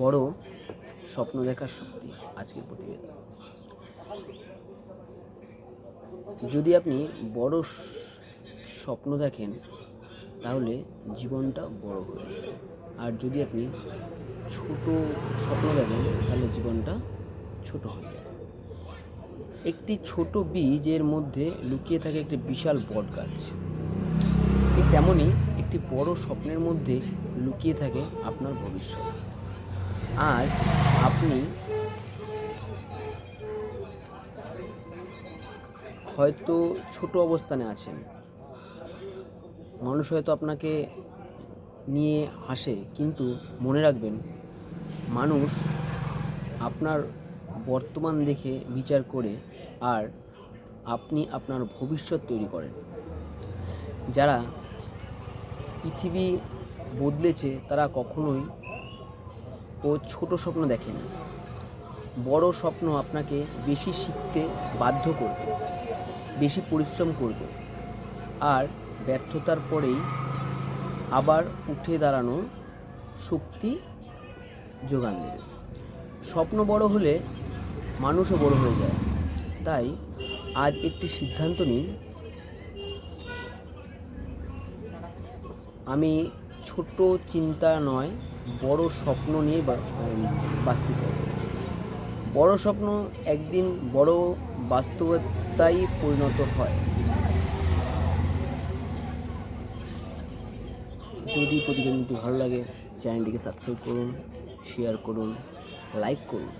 বড় স্বপ্ন দেখার শক্তি। আজকের প্রতিবেদন, যদি আপনি বড় স্বপ্ন দেখেন তাহলে জীবনটা বড় হয়ে যায়, আর যদি আপনি ছোট স্বপ্ন দেখেন তাহলে জীবনটা ছোট হয়ে যায়। একটি ছোট বীজের মধ্যে লুকিয়ে থাকে একটি বিশাল বট গাছ, ঠিক তেমনই একটি বড় স্বপ্নের মধ্যে লুকিয়ে থাকে আপনার ভবিষ্যৎ। আজ আপনি হয়তো ছোট অবস্থানে আছেন, মানুষ হয়তো আপনাকে নিয়ে হাসে, কিন্তু মনে রাখবেন, মানুষ আপনার বর্তমান দেখে বিচার করে, আর আপনি আপনার ভবিষ্যৎ তৈরি করেন। যারা পৃথিবী বদলেছে তারা কখনোই ছোট স্বপ্ন দেখেন। বড় স্বপ্ন আপনাকে বেশি শিখতে বাধ্য করবে, বেশি পরিশ্রম করবে, আর ব্যর্থতার পরেই আবার উঠে দাঁড়ানোর শক্তি যোগান দেবে। স্বপ্ন বড় হলে মানুষও বড় হয়ে যায়। তাই আজ একটি সিদ্ধান্ত নিন, আমি ছোট চিন্তা নয়, বড় স্বপ্ন নিয়ে বাঁচতে চাই। বড় স্বপ্ন একদিন বড় বাস্তবতায় পরিণত হয়। যদি প্রতিবেদনটি ভালো লাগে, চ্যানেলটিকে সাবস্ক্রাইব করুন, শেয়ার করুন, লাইক করুন।